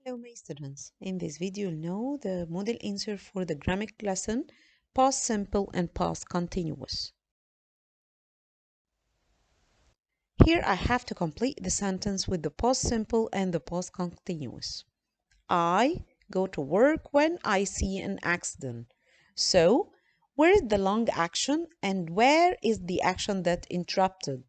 Hello, my students. In this video, you'll know the model answer for the grammar lesson, past simple and past continuous. Here I have to complete the sentence with the past simple and the past continuous. I go to work when I see an accident. So, where is the long action and where is the action that interrupted?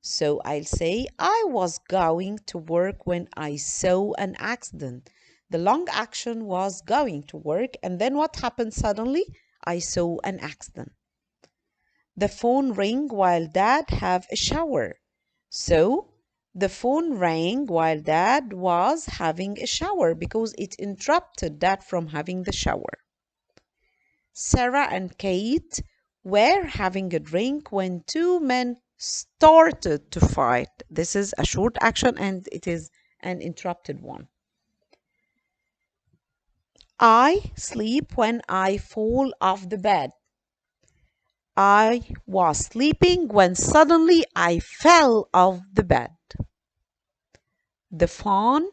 So I'll say, I was going to work when I saw an accident. The long action was going to work, and then what happened suddenly? I saw an accident. The phone rang while Dad had a shower. So the phone rang while Dad was having a shower because it interrupted Dad from having the shower. Sarah and Kate were having a drink when two men started to fight. This is a short action and it is an interrupted one. I sleep when I fall off the bed. I was sleeping when suddenly I fell off the bed. The phone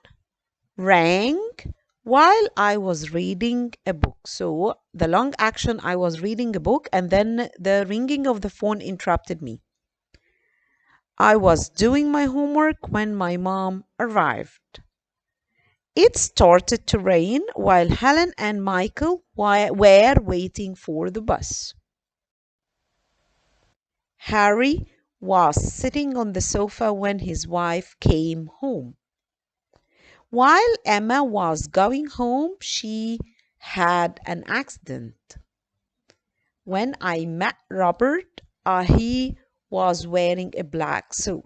rang while I was reading a book. So the long action, I was reading a book and then the ringing of the phone interrupted me. I was doing my homework when my mom arrived. It started to rain while Helen and Michael were waiting for the bus. Harry was sitting on the sofa when his wife came home. While Emma was going home, she had an accident. When I met Robert, he was wearing a black suit.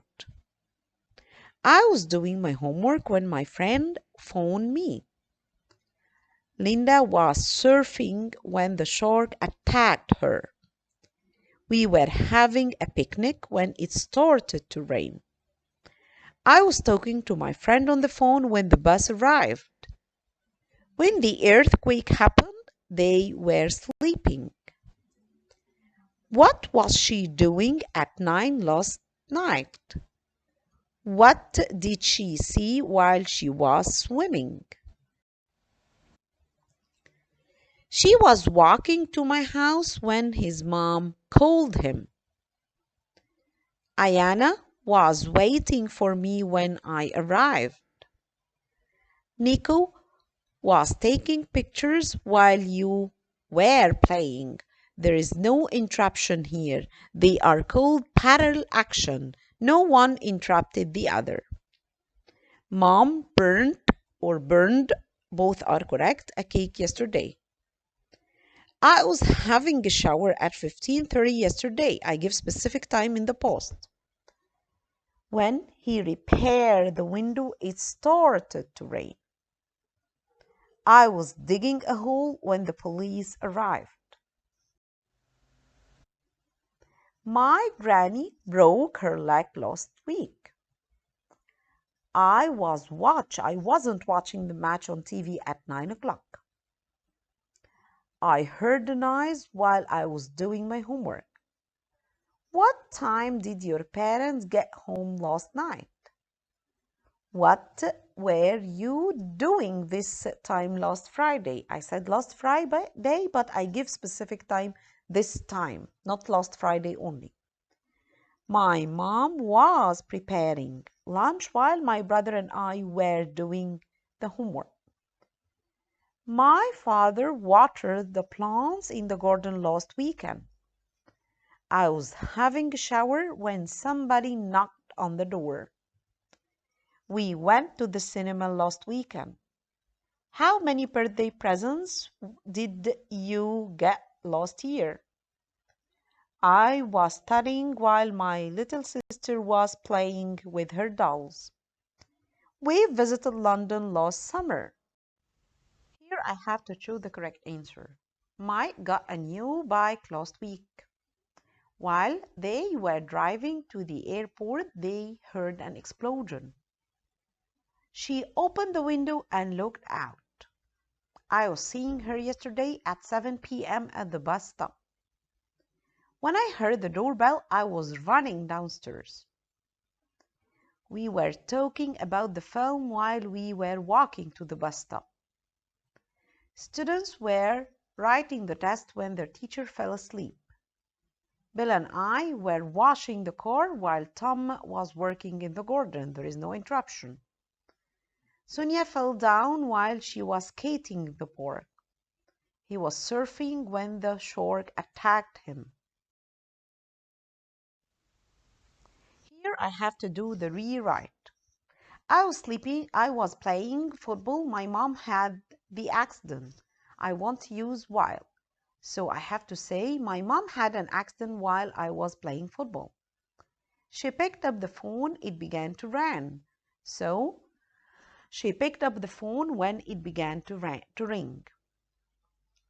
I was doing my homework when my friend phoned me. Linda was surfing when the shark attacked her. We were having a picnic when it started to rain. I was talking to my friend on the phone when the bus arrived. When the earthquake happened, they were sleeping. What was she doing at 9 last night? What did she see while she was swimming? She was walking to my house when his mom called him. Ayana was waiting for me when I arrived. Nico was taking pictures while you were playing. There is no interruption here. They are called parallel action. No one interrupted the other. Mom burned, both are correct, a cake yesterday. I was having a shower at 15:30 yesterday. I give specific time in the past. When he repaired the window, it started to rain. I was digging a hole when the police arrived. My granny broke her leg last week. I wasn't watching the match on TV at 9 o'clock. I heard the noise while I was doing my homework. What time did your parents get home last night? What were you doing this time last Friday? I said last Friday, but I give specific time this time, not last Friday only. My mom was preparing lunch while my brother and I were doing the homework. My father watered the plants in the garden last weekend. I was having a shower when somebody knocked on the door. We went to the cinema last weekend. How many birthday presents did you get last year? I was studying while my little sister was playing with her dolls. We visited London last summer. Here I have to choose the correct answer. Mike got a new bike last week. While they were driving to the airport, they heard an explosion. She opened the window and looked out. I was seeing her yesterday at 7 p.m. at the bus stop. When I heard the doorbell, I was running downstairs. We were talking about the film while we were walking to the bus stop. Students were writing the test when their teacher fell asleep. Bill and I were washing the car while Tom was working in the garden. There is no interruption. Sonia fell down while she was skating in the park. He was surfing when the shark attacked him. Here I have to do the rewrite. I was sleeping, I was playing football. My mom had the accident. I want to use while. So I have to say, my mom had an accident while I was playing football. She picked up the phone, it began to ring. So she picked up the phone when it began to ring.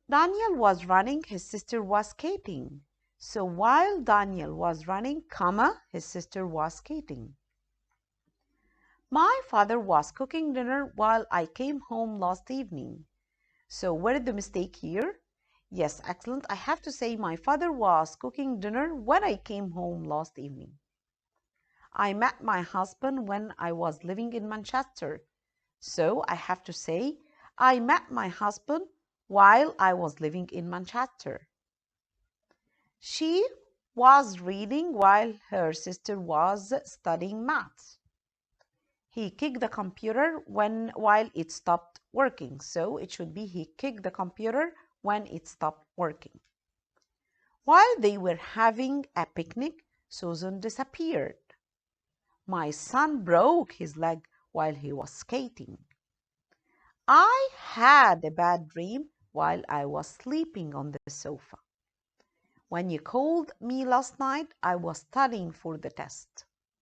Daniel was running, his sister was skating. So while Daniel was running, his sister was skating. My father was cooking dinner while I came home last evening. So where is the mistake here? Yes, excellent. I have to say my father was cooking dinner when I came home last evening. I met my husband when I was living in Manchester. So I have to say I met my husband while I was living in Manchester. She was reading while her sister was studying maths. He kicked the computer while it stopped working. So it should be he kicked the computer when it stopped working. While they were having a picnic, Susan disappeared. My son broke his leg while he was skating. I had a bad dream while I was sleeping on the sofa. When you called me last night, I was studying for the test.